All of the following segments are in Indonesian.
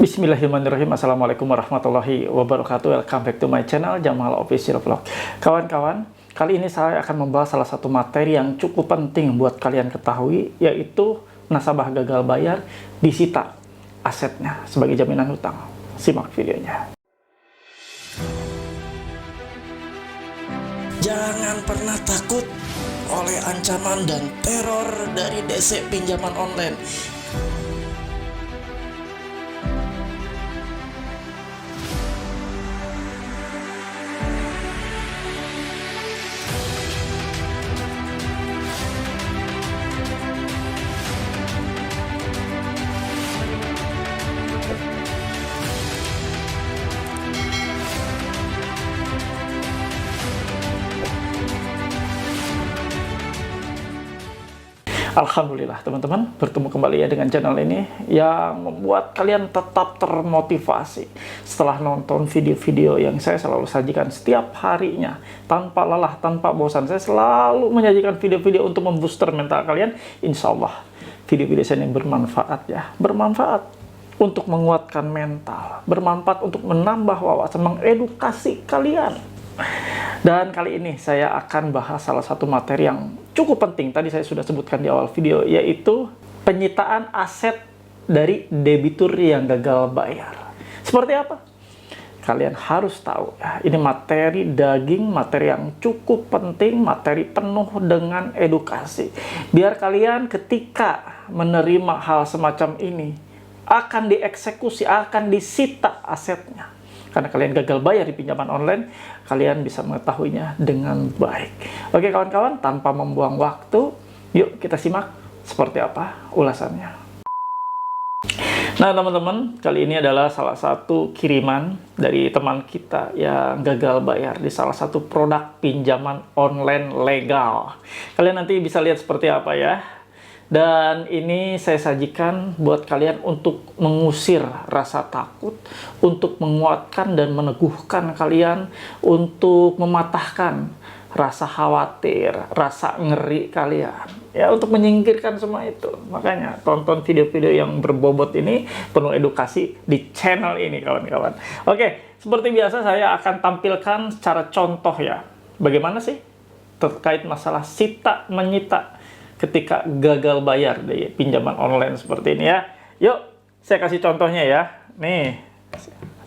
Bismillahirrahmanirrahim. Assalamualaikum warahmatullahi wabarakatuh. Welcome back to my channel Jamal Official Vlog. Kawan-kawan, kali ini saya akan membahas salah satu materi yang cukup penting buat kalian ketahui, yaitu nasabah gagal bayar disita asetnya sebagai jaminan hutang. Simak videonya. Jangan pernah takut oleh ancaman dan teror dari DC pinjaman online. Alhamdulillah teman-teman, bertemu kembali ya dengan channel ini yang membuat kalian tetap termotivasi setelah nonton video-video yang saya selalu sajikan setiap harinya tanpa lelah, tanpa bosan. Saya selalu menyajikan video-video untuk membooster mental kalian. Insya Allah video-video saya ini bermanfaat ya, bermanfaat untuk menguatkan mental, bermanfaat untuk menambah wawasan, mengedukasi kalian. Dan kali ini saya akan bahas salah satu materi yang cukup penting. Tadi saya sudah sebutkan di awal video, yaitu penyitaan aset dari debitur yang gagal bayar. Seperti apa? Kalian harus tahu ya, ini materi daging, materi yang cukup penting, materi penuh dengan edukasi. Biar kalian ketika menerima hal semacam ini, akan dieksekusi, akan disita asetnya. Karena kalian gagal bayar di pinjaman online, kalian bisa mengetahuinya dengan baik. Oke kawan-kawan, tanpa membuang waktu, yuk kita simak seperti apa ulasannya. Nah teman-teman, kali ini adalah salah satu kiriman dari teman kita yang gagal bayar di salah satu produk pinjaman online legal. Kalian nanti bisa lihat seperti apa ya. Dan ini saya sajikan buat kalian untuk mengusir rasa takut, untuk menguatkan dan meneguhkan kalian, untuk mematahkan rasa khawatir, rasa ngeri kalian. Ya, untuk menyingkirkan semua itu. Makanya tonton video-video yang berbobot ini, penuh edukasi di channel ini kawan-kawan. Oke, seperti biasa saya akan tampilkan secara contoh ya. Bagaimana sih terkait masalah sita menyita ketika gagal bayar di pinjaman online seperti ini ya. Yuk, saya kasih contohnya ya. Nih,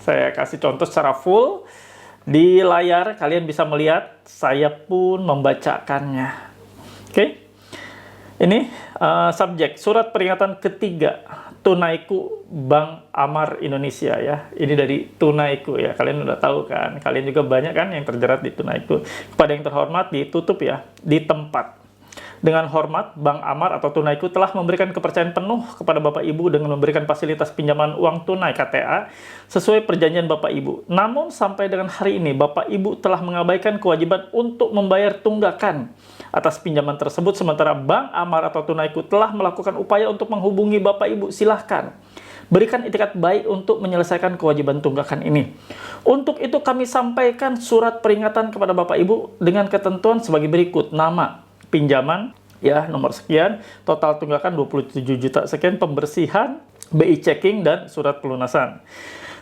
saya kasih contoh secara full. Di layar kalian bisa melihat, saya pun membacakannya. Oke. Ini subjek, surat peringatan ketiga, Tunaiku Bank Amar Indonesia ya. Ini dari Tunaiku ya, kalian udah tahu kan. Kalian juga banyak kan yang terjerat di Tunaiku. Kepada yang terhormat, ditutup ya, di tempat. Dengan hormat, Bank Amar atau Tunaiku telah memberikan kepercayaan penuh kepada Bapak Ibu dengan memberikan fasilitas pinjaman uang tunai KTA sesuai perjanjian Bapak Ibu. Namun sampai dengan hari ini, Bapak Ibu telah mengabaikan kewajiban untuk membayar tunggakan atas pinjaman tersebut, sementara Bank Amar atau Tunaiku telah melakukan upaya untuk menghubungi Bapak Ibu. Silahkan berikan itikat baik untuk menyelesaikan kewajiban tunggakan ini. Untuk itu kami sampaikan surat peringatan kepada Bapak Ibu dengan ketentuan sebagai berikut. Nama pinjaman ya, nomor sekian, total tunggakan 27 juta sekian, pembersihan, BI checking, dan surat pelunasan.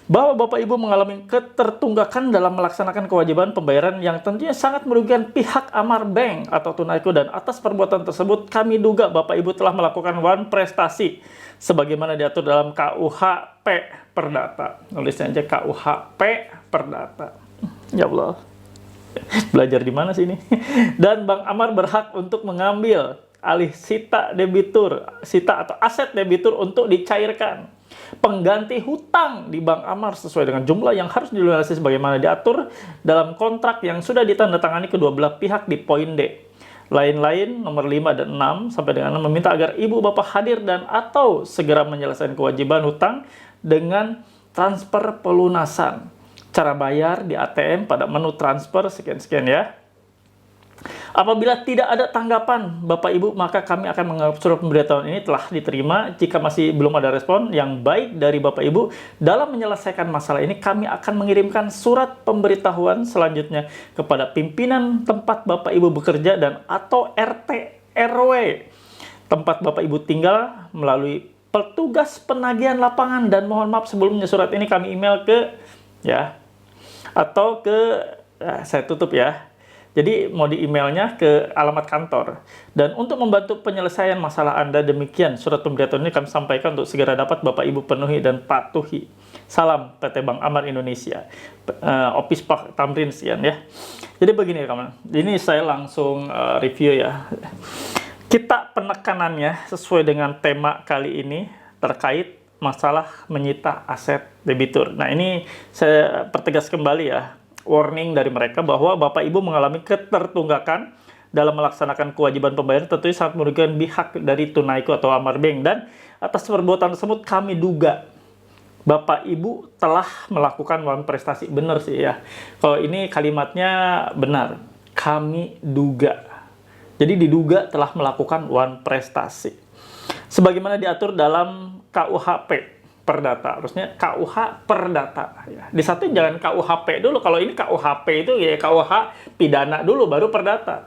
Bahwa Bapak Ibu mengalami ketertunggakan dalam melaksanakan kewajiban pembayaran yang tentunya sangat merugikan pihak Amar Bank atau Tunaiku, dan atas perbuatan tersebut kami duga Bapak Ibu telah melakukan wan prestasi sebagaimana diatur dalam KUHP Perdata. Nulisnya aja KUHP Perdata. Ya Allah. Belajar di mana sih ini? Dan Bank Amar berhak untuk mengambil alih sita debitur, sita atau aset debitur untuk dicairkan pengganti hutang di Bank Amar sesuai dengan jumlah yang harus dilunasi sebagaimana diatur dalam kontrak yang sudah ditandatangani kedua belah pihak di poin D. Lain-lain nomor 5 dan 6 sampai dengan 6 meminta agar Ibu Bapak hadir dan atau segera menyelesaikan kewajiban hutang dengan transfer pelunasan. Cara bayar di ATM pada menu transfer sekian-sekian ya. Apabila tidak ada tanggapan Bapak Ibu, maka kami akan menganggap surat pemberitahuan ini telah diterima. Jika masih belum ada respon yang baik dari Bapak Ibu dalam menyelesaikan masalah ini, kami akan mengirimkan surat pemberitahuan selanjutnya kepada pimpinan tempat Bapak Ibu bekerja dan atau RT RW tempat Bapak Ibu tinggal melalui petugas penagihan lapangan, dan mohon maaf sebelumnya surat ini kami email ke saya tutup ya. Jadi mau di emailnya ke alamat kantor. Dan untuk membantu penyelesaian masalah Anda, demikian surat pemberitahuan ini kami sampaikan untuk segera dapat Bapak Ibu penuhi dan patuhi. Salam PT Bank Amar Indonesia. Opis Pak Tamrin sekian ya. Jadi begini kawan. Ini saya langsung review ya. Kita penekanannya sesuai dengan tema kali ini terkait masalah menyita aset debitur. Nah ini saya pertegas kembali ya. Warning dari mereka bahwa Bapak Ibu mengalami ketertunggakan dalam melaksanakan kewajiban pembayaran tentunya sangat merugikan pihak dari Tunaico atau Amar Bank, dan atas perbuatan tersebut kami duga Bapak Ibu telah melakukan uang prestasi. Benar sih ya, kalau ini kalimatnya benar, kami duga. Jadi diduga telah melakukan uang prestasi sebagaimana diatur dalam KUHP Perdata, harusnya KUH Perdata ya. Di satu jangan KUHP dulu, kalau ini KUHP itu ya KUH pidana dulu baru perdata.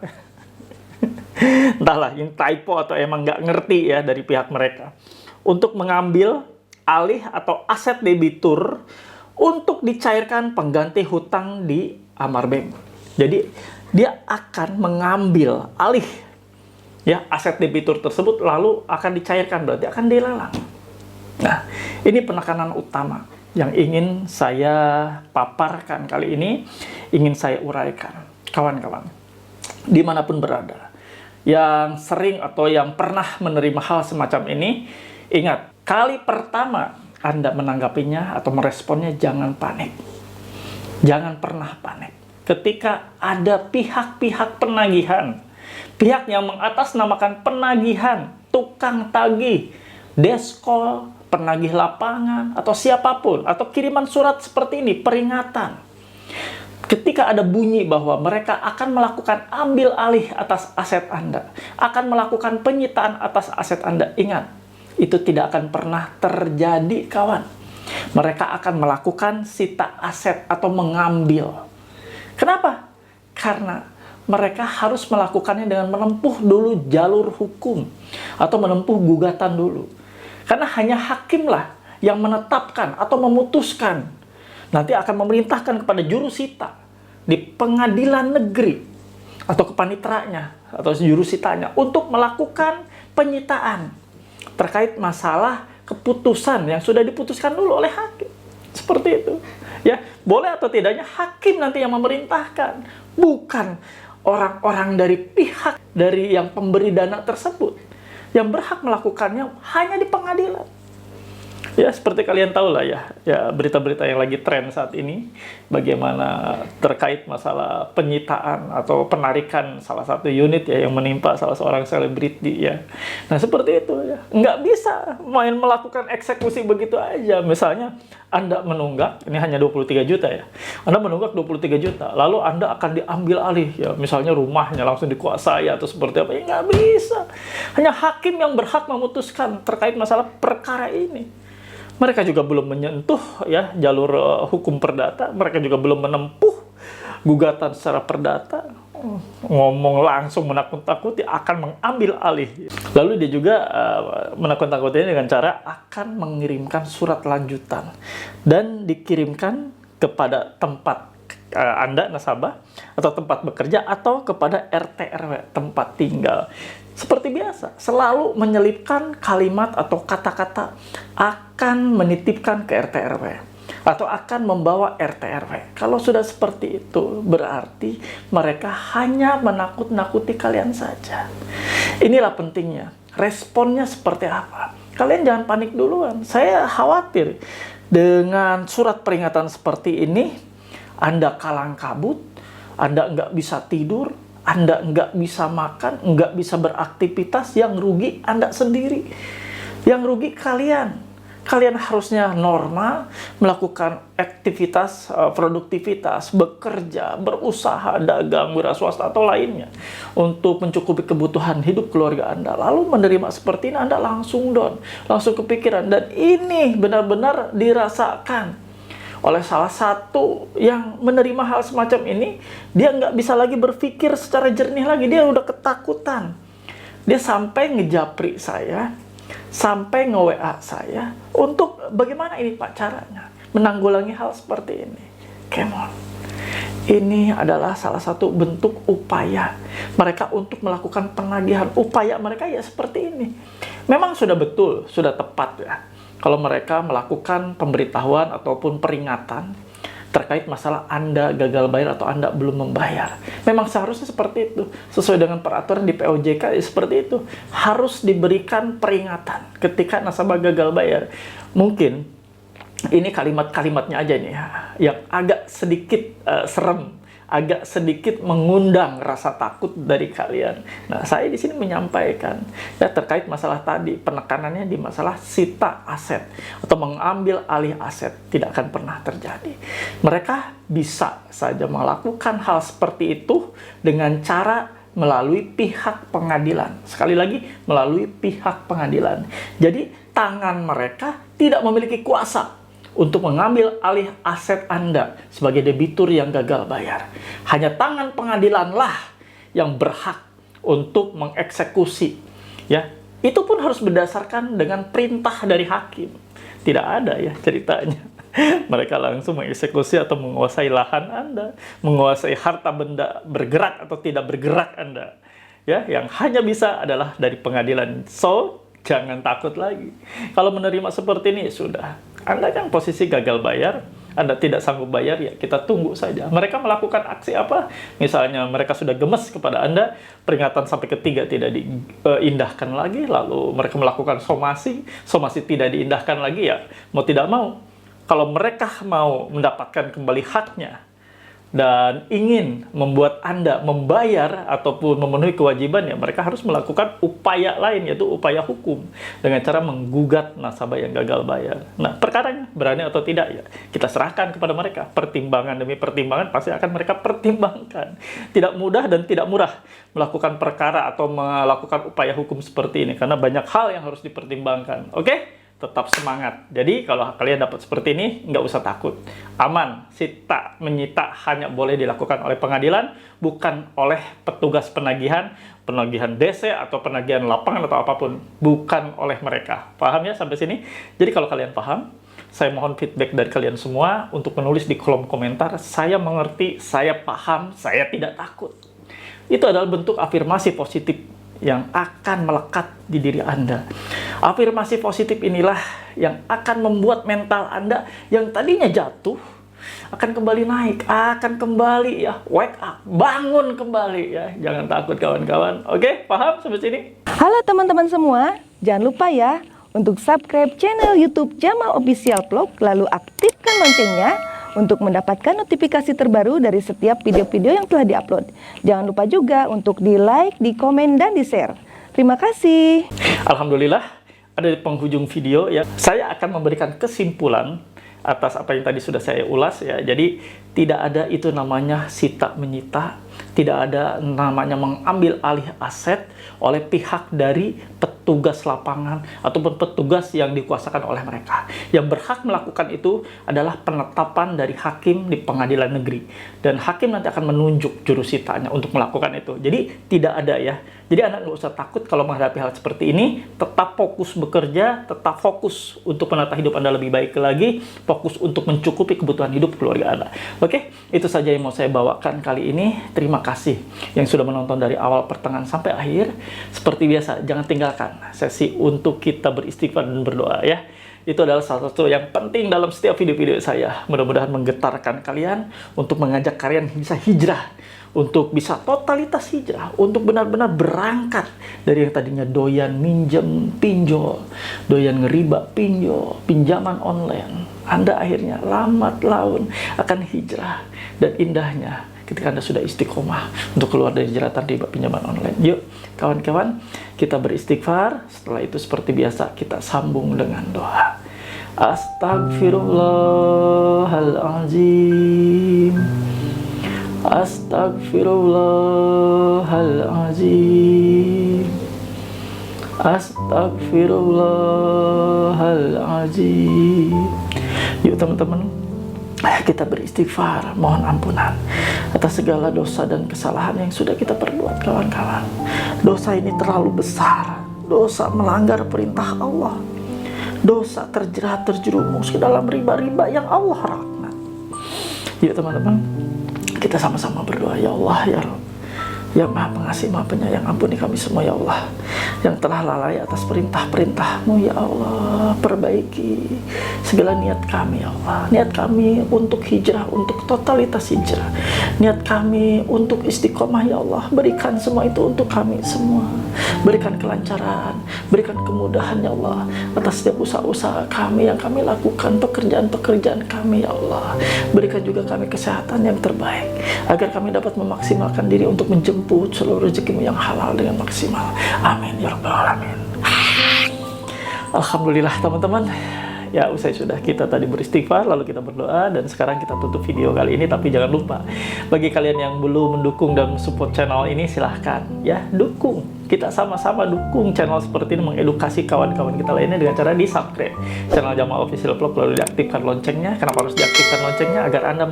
Entahlah ini typo atau emang nggak ngerti ya dari pihak mereka. Untuk mengambil alih atau aset debitur untuk dicairkan pengganti hutang di Amar Bank. Jadi dia akan mengambil alih ya aset debitur tersebut lalu akan dicairkan, berarti akan dilelang. Nah, ini penekanan utama yang ingin saya paparkan kali ini, ingin saya uraikan. Kawan-kawan, dimanapun berada, yang sering atau yang pernah menerima hal semacam ini, ingat, kali pertama Anda menanggapinya atau meresponnya, jangan panik. Jangan pernah panik. Ketika ada pihak-pihak penagihan, pihak yang mengatasnamakan penagihan, tukang tagih, deskol, penagih lapangan, atau siapapun, atau kiriman surat seperti ini, peringatan. Ketika ada bunyi bahwa mereka akan melakukan ambil alih atas aset Anda, akan melakukan penyitaan atas aset Anda, ingat, itu tidak akan pernah terjadi, kawan. Mereka akan melakukan sita aset atau mengambil. Kenapa? Karena mereka harus melakukannya dengan menempuh dulu jalur hukum atau menempuh gugatan dulu. Karena hanya hakimlah yang menetapkan atau memutuskan. Nanti akan memerintahkan kepada jurusita di pengadilan negeri atau kepanitranya atau jurusitanya untuk melakukan penyitaan terkait masalah keputusan yang sudah diputuskan dulu oleh hakim. Seperti itu. Ya, boleh atau tidaknya hakim nanti yang memerintahkan, bukan orang-orang dari pihak dari yang pemberi dana tersebut. Yang berhak melakukannya hanya di pengadilan. Ya, seperti kalian tahu lah ya berita-berita yang lagi tren saat ini, bagaimana terkait masalah penyitaan atau penarikan salah satu unit ya yang menimpa salah seorang selebriti ya. Nah, seperti itu ya. Nggak bisa main melakukan eksekusi begitu aja. Misalnya Anda menunggak, ini hanya 23 juta ya. Anda menunggak 23 juta, lalu Anda akan diambil alih ya. Misalnya rumahnya langsung dikuasai atau seperti apa. Ya nggak bisa. Hanya hakim yang berhak memutuskan terkait masalah perkara ini. Mereka juga belum menyentuh ya jalur hukum perdata, mereka juga belum menempuh gugatan secara perdata. Ngomong langsung menakut-nakuti akan mengambil alih. Lalu dia juga menakut-nakutinya dengan cara akan mengirimkan surat lanjutan dan dikirimkan kepada tempat Anda nasabah atau tempat bekerja atau kepada RT RW tempat tinggal. Seperti biasa, selalu menyelipkan kalimat atau kata-kata akan menitipkan ke RT RW atau akan membawa RT RW. Kalau sudah seperti itu, berarti mereka hanya menakut-nakuti kalian saja. Inilah pentingnya. Responnya seperti apa? Kalian jangan panik duluan. Saya khawatir dengan surat peringatan seperti ini, Anda kalang kabut, Anda nggak bisa tidur, Anda nggak bisa makan, nggak bisa beraktivitas, yang rugi Anda sendiri. Yang rugi kalian. Kalian harusnya normal, melakukan aktivitas, produktivitas, bekerja, berusaha, dagang, wira swasta, atau lainnya. Untuk mencukupi kebutuhan hidup keluarga Anda. Lalu menerima seperti ini, Anda langsung down, langsung kepikiran. Dan ini benar-benar dirasakan oleh salah satu yang menerima hal semacam ini. Dia nggak bisa lagi berpikir secara jernih lagi, dia udah ketakutan. Dia sampai ngejapri saya, sampai nge-WA saya untuk bagaimana ini Pak caranya menanggulangi hal seperti ini. Come on. Ini adalah salah satu bentuk upaya mereka untuk melakukan penagihan. Upaya mereka ya seperti ini. Memang sudah betul, sudah tepat ya, kalau mereka melakukan pemberitahuan ataupun peringatan terkait masalah Anda gagal bayar atau Anda belum membayar. Memang seharusnya seperti itu. Sesuai dengan peraturan di POJK ya seperti itu. Harus diberikan peringatan ketika nasabah gagal bayar. Mungkin ini kalimat-kalimatnya aja nih ya, yang agak sedikit serem, agak sedikit mengundang rasa takut dari kalian. Nah, saya di sini menyampaikan ya terkait masalah tadi, penekanannya di masalah sita aset atau mengambil alih aset tidak akan pernah terjadi. Mereka bisa saja melakukan hal seperti itu dengan cara melalui pihak pengadilan. Sekali lagi, melalui pihak pengadilan. Jadi, tangan mereka tidak memiliki kuasa untuk mengambil alih aset Anda sebagai debitur yang gagal bayar. Hanya tangan pengadilanlah yang berhak untuk mengeksekusi. Ya, itu pun harus berdasarkan dengan perintah dari hakim. Tidak ada ya ceritanya mereka langsung mengeksekusi atau menguasai lahan Anda, menguasai harta benda bergerak atau tidak bergerak Anda. Ya, yang hanya bisa adalah dari pengadilan. So, jangan takut lagi. Kalau menerima seperti ini, sudah. Anda kan posisi gagal bayar, Anda tidak sanggup bayar, ya kita tunggu saja. Mereka melakukan aksi apa? Misalnya mereka sudah gemes kepada Anda, peringatan sampai ketiga tidak diindahkan lagi, lalu mereka melakukan somasi tidak diindahkan lagi, ya mau tidak mau. Kalau mereka mau mendapatkan kembali haknya, dan ingin membuat Anda membayar ataupun memenuhi kewajiban, ya mereka harus melakukan upaya lain, yaitu upaya hukum dengan cara menggugat nasabah yang gagal bayar. Nah, perkaranya berani atau tidak, ya kita serahkan kepada mereka. Pertimbangan demi pertimbangan pasti akan mereka pertimbangkan. Tidak mudah dan tidak murah melakukan perkara atau melakukan upaya hukum seperti ini, karena banyak hal yang harus dipertimbangkan. Oke? Tetap semangat. Jadi kalau kalian dapat seperti ini, nggak usah takut. Aman, sita menyita hanya boleh dilakukan oleh pengadilan, bukan oleh petugas penagihan DC atau penagihan lapangan atau apapun. Bukan oleh mereka. Paham ya sampai sini? Jadi kalau kalian paham, saya mohon feedback dari kalian semua untuk menulis di kolom komentar. Saya mengerti, saya paham, saya tidak takut. Itu adalah bentuk afirmasi positif yang akan melekat di diri Anda. Afirmasi positif inilah yang akan membuat mental Anda yang tadinya jatuh akan kembali naik, akan kembali ya, wake up, bangun kembali ya. Jangan takut kawan-kawan. Oke, paham sampai sini? Halo teman-teman semua, jangan lupa ya untuk subscribe channel YouTube Jamal Official Vlog, lalu aktifkan loncengnya untuk mendapatkan notifikasi terbaru dari setiap video-video yang telah diupload. Jangan lupa juga untuk di-like, di-komen, dan di-share. Terima kasih. Alhamdulillah, ada di penghujung video ya. Saya akan memberikan kesimpulan atas apa yang tadi sudah saya ulas ya. Jadi tidak ada itu namanya sita menyita, tidak ada namanya mengambil alih aset oleh pihak dari petugas lapangan ataupun petugas yang dikuasakan oleh mereka. Yang berhak melakukan itu adalah penetapan dari hakim di pengadilan negeri, dan hakim nanti akan menunjuk jurusitanya untuk melakukan itu. Jadi tidak ada ya. Jadi Anda nggak usah takut kalau menghadapi hal seperti ini. Tetap fokus bekerja, tetap fokus untuk menata hidup Anda lebih baik lagi, fokus untuk mencukupi kebutuhan hidup keluarga Anda. Oke, itu saja yang mau saya bawakan kali ini. Terima kasih yang sudah menonton dari awal, pertengahan, sampai akhir. Seperti biasa, jangan tinggalkan sesi untuk kita beristighfar dan berdoa ya. Itu adalah salah satu yang penting dalam setiap video-video saya. Mudah-mudahan menggetarkan kalian untuk mengajak kalian bisa hijrah, untuk bisa totalitas hijrah, untuk benar-benar berangkat dari yang tadinya doyan minjem pinjol, doyan ngeriba pinjol, pinjaman online. Anda akhirnya lambat laun akan hijrah, dan indahnya ketika Anda sudah istiqomah untuk keluar dari jeratan riba pinjaman online. Yuk kawan-kawan, kita beristighfar. Setelah itu seperti biasa kita sambung dengan doa. Astagfirullahaladzim, Astagfirullahaladzim, Astagfirullahaladzim. Yuk teman-teman, kita beristighfar, mohon ampunan atas segala dosa dan kesalahan yang sudah kita perbuat kawan-kawan. Dosa ini terlalu besar dosa melanggar perintah Allah, dosa terjerat terjerumus ke dalam riba-riba yang Allah laknat. Yuk teman-teman, kita sama-sama berdoa. Ya Allah, ya Rabb, yang Maha Pengasih, Maha Penyayang, ampuni kami semua ya Allah, yang telah lalai atas perintah-perintah-Mu ya Allah. Perbaiki segala niat kami ya Allah, niat kami untuk hijrah, untuk totalitas hijrah, niat kami untuk istiqomah ya Allah. Berikan semua itu untuk kami semua, berikan kelancaran, berikan kemudahan ya Allah atas setiap usaha-usaha kami yang kami lakukan, pekerjaan-pekerjaan kami ya Allah. Berikan juga kami kesehatan yang terbaik, agar kami dapat memaksimalkan diri untuk menjemput seluruh rezeki-Mu yang halal dengan maksimal. Amin ya rabbal alamin. Alhamdulillah teman-teman. Ya, usai sudah kita tadi beristighfar, lalu kita berdoa, dan sekarang kita tutup video kali ini. Tapi jangan lupa, bagi kalian yang belum mendukung dan support channel ini, silahkan ya, dukung. Kita sama-sama dukung channel seperti ini, mengedukasi kawan-kawan kita lainnya dengan cara di subscribe channel Jamal Official Vlog, lalu diaktifkan loncengnya. Kenapa harus diaktifkan loncengnya? Agar Anda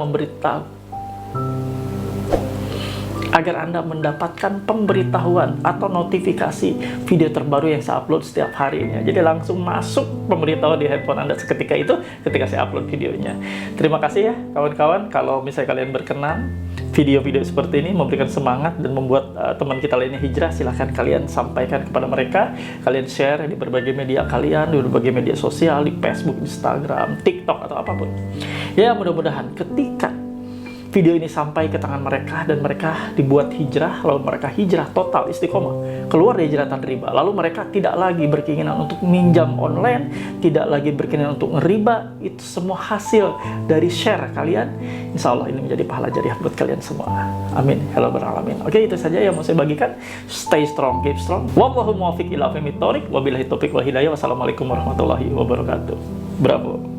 agar Anda mendapatkan pemberitahuan atau notifikasi video terbaru yang saya upload setiap harinya. Jadi langsung masuk pemberitahuan di handphone Anda seketika itu, ketika saya upload videonya. Terima kasih ya kawan-kawan. Kalau misalnya kalian berkenan video-video seperti ini memberikan semangat dan membuat teman kita lainnya hijrah, silahkan kalian sampaikan kepada mereka. Kalian share di berbagai media kalian, di berbagai media sosial, di Facebook, Instagram, TikTok, atau apapun. Ya, mudah-mudahan ketika video ini sampai ke tangan mereka dan mereka dibuat hijrah, lalu mereka hijrah total istiqomah, keluar dari jeratan riba, lalu mereka tidak lagi berkeinginan untuk minjam online, tidak lagi berkeinginan untuk ngeriba. Itu semua hasil dari share kalian. Insya Allah ini menjadi pahala jariah buat kalian semua. Amin ya rabbal alamin. Oke, itu saja yang mau saya bagikan. Stay strong, keep strong. Wallahu muwaffiq ila aqwamit thoriq. Wabillahi taufiq wal hidayah. Wassalamualaikum warahmatullahi wabarakatuh. Bravo.